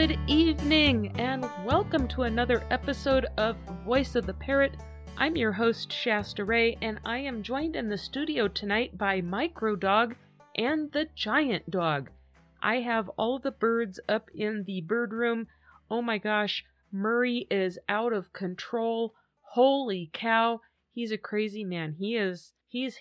Good evening, and welcome to another episode of Voice of the Parrot. I'm your host, Shasta Ray, and I am joined in the studio tonight by Micro Dog and the Giant Dog. I have all the birds up in the bird room. Oh my gosh, Murray is out of control. Holy cow, he's a crazy man. He's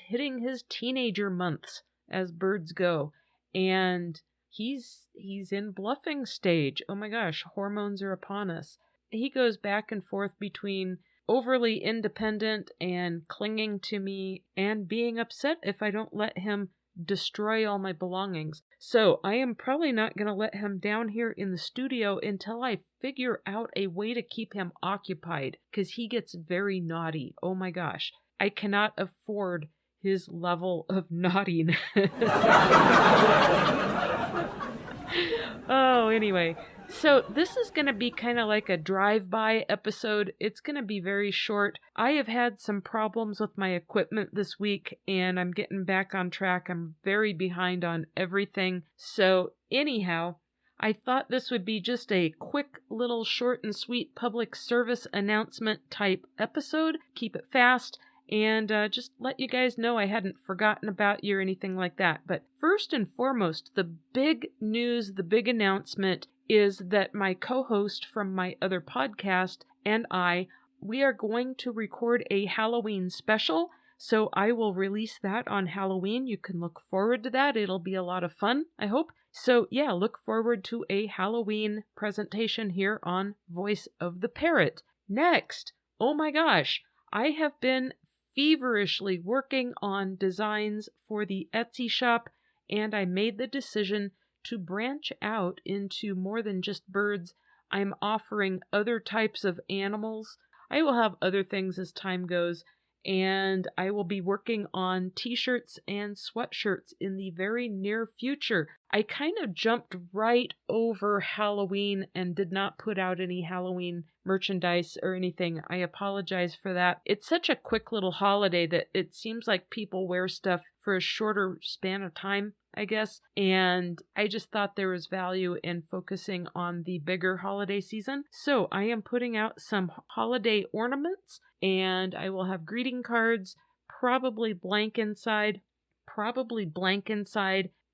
hitting his teenager months as birds go, and he's in bluffing stage. Oh my gosh, hormones are upon us. He goes back and forth between overly independent and clinging to me and being upset if I don't let him destroy all my belongings. So I am probably not going to let him down here in the studio until I figure out a way to keep him occupied, because he gets very naughty. Oh my gosh, I cannot afford his level of naughtiness. Oh, anyway, so this is going to be kind of like a drive-by episode. It's going to be very short. I have had some problems with my equipment this week, and I'm getting back on track. I'm very behind on everything. So anyhow, I thought this would be just a quick little short and sweet public service announcement type episode. Keep it fast. And just let you guys know I hadn't forgotten about you or anything like that. But first and foremost, the big news, the big announcement is that my co-host from my other podcast and we are going to record a Halloween special. So I will release that on Halloween. You can look forward to that. It'll be a lot of fun, I hope. So yeah, look forward to a Halloween presentation here on Voice of the Parrot. Next, oh my gosh, I have been feverishly working on designs for the Etsy shop, and I made the decision to branch out into more than just birds. I'm offering other types of animals. I will have other things as time goes, and I will be working on t-shirts and sweatshirts in the very near future. I kind of jumped right over Halloween and did not put out any Halloween merchandise or anything. I apologize for that. It's such a quick little holiday that it seems like people wear stuff for a shorter span of time, I guess. And I just thought there was value in focusing on the bigger holiday season. So I am putting out some holiday ornaments, and I will have greeting cards, probably blank inside,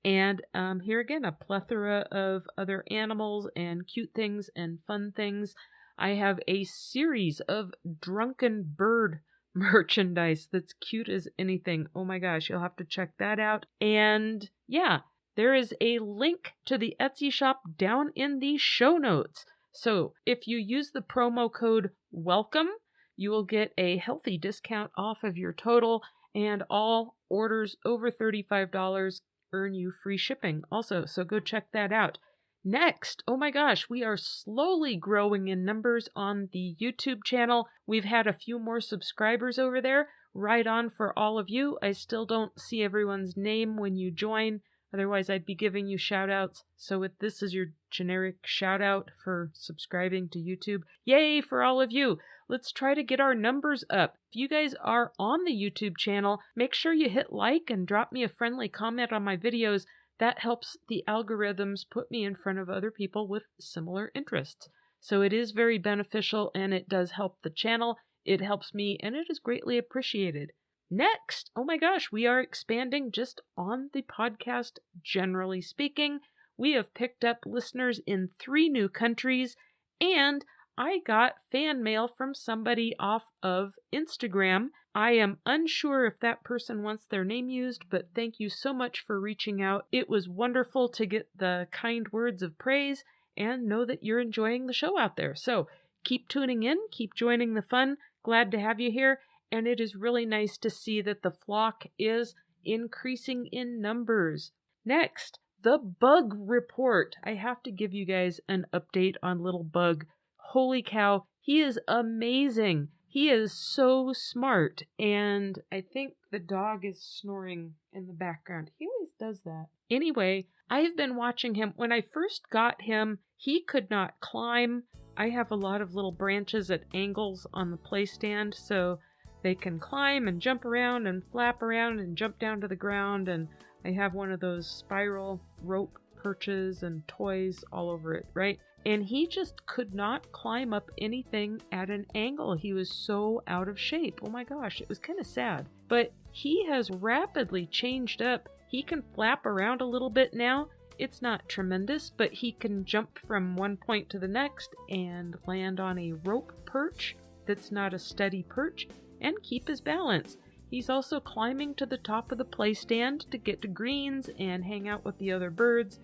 and here again, a plethora of other animals and cute things and fun things. I have a series of drunken bird merchandise that's cute as anything. Oh my gosh, you'll have to check that out. And yeah, there is a link to the Etsy shop down in the show notes. So if you use the promo code WELCOME, you will get a healthy discount off of your total, and all orders over $35 earn you free shipping also. So go check that out. Next, oh my gosh, we are slowly growing in numbers on the YouTube channel. We've had a few more subscribers over there. Right on for all of you. I still don't see everyone's name when you join. Otherwise, I'd be giving you shout outs. So if this is your generic shout out for subscribing to YouTube, yay for all of you. Let's try to get our numbers up. If you guys are on the YouTube channel, make sure you hit like and drop me a friendly comment on my videos. That helps the algorithms put me in front of other people with similar interests. So it is very beneficial, and it does help the channel. It helps me, and it is greatly appreciated. Next, oh my gosh, we are expanding just on the podcast, generally speaking. We have picked up listeners in 3 new countries, and I got fan mail from somebody off of Instagram. I am unsure if that person wants their name used, but thank you so much for reaching out. It was wonderful to get the kind words of praise and know that you're enjoying the show out there. So keep tuning in, keep joining the fun. Glad to have you here. And it is really nice to see that the flock is increasing in numbers. Next, the bug report. I have to give you guys an update on little Bug. Holy cow, he is amazing. He is so smart. And I think the dog is snoring in the background. He always does that. Anyway, I have been watching him. When I first got him, he could not climb. I have a lot of little branches at angles on the play stand, so they can climb and jump around and flap around and jump down to the ground, and I have one of those spiral rope perches and toys all over it, right? and he just could not climb up anything at an angle. He was so out of shape. Oh my gosh, it was kind of sad. But he has rapidly changed up. He can flap around a little bit now. It's not tremendous, but he can jump from one point to the next and land on a rope perch that's not a steady perch and keep his balance. He's also climbing to the top of the play stand to get to greens and hang out with the other birds.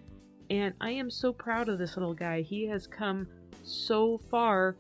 And I am so proud of this little guy. He has come so far.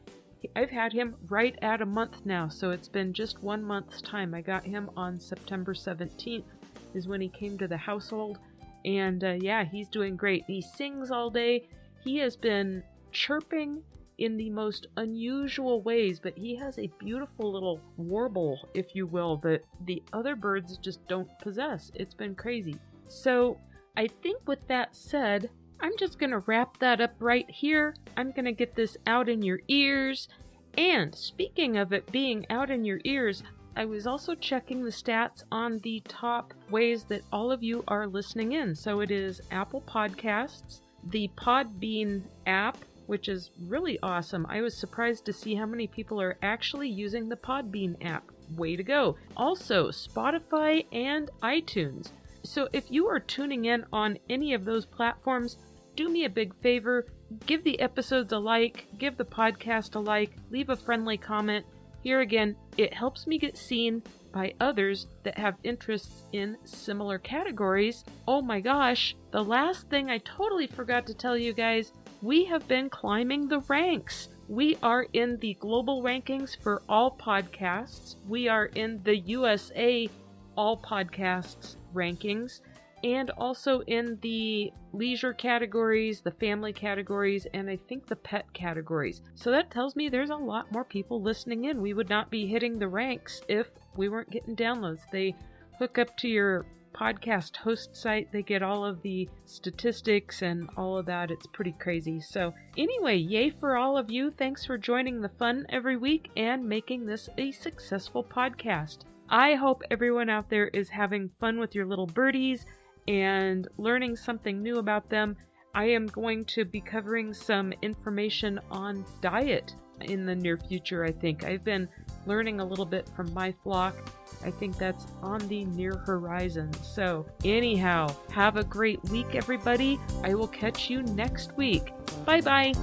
I've had him right at a month now, so it's been just 1 month's time. I got him on September 17th is when he came to the household. And yeah, he's doing great. He sings all day. He has been chirping in the most unusual ways, but he has a beautiful little warble, if you will, that the other birds just don't possess. It's been crazy. So I think with that said, I'm just going to wrap that up right here. I'm going to get this out in your ears. And speaking of it being out in your ears, I was also checking the stats on the top ways that all of you are listening in. So it is Apple Podcasts, the Podbean app, which is really awesome. I was surprised to see how many people are actually using the Podbean app. Way to go. Also, Spotify and iTunes. So if you are tuning in on any of those platforms, do me a big favor. Give the episodes a like, give the podcast a like, leave a friendly comment. Here again, it helps me get seen by others that have interests in similar categories. Oh my gosh, the last thing I totally forgot to tell you guys, we have been climbing the ranks. We are in the global rankings for all podcasts. We are in the USA all podcasts rankings, and also in the leisure categories, the family categories, and I think the pet categories. So that tells me there's a lot more people listening in. We would not be hitting the ranks if we weren't getting downloads. They hook up to your podcast host site. They get all of the statistics and all of that. It's pretty crazy. So anyway, yay for all of you. Thanks for joining the fun every week and making this a successful podcast. I hope everyone out there is having fun with your little birdies and learning something new about them. I am going to be covering some information on diet in the near future, I think. I've been learning a little bit from my flock. I think that's on the near horizon. So anyhow, have a great week, everybody. I will catch you next week. Bye-bye.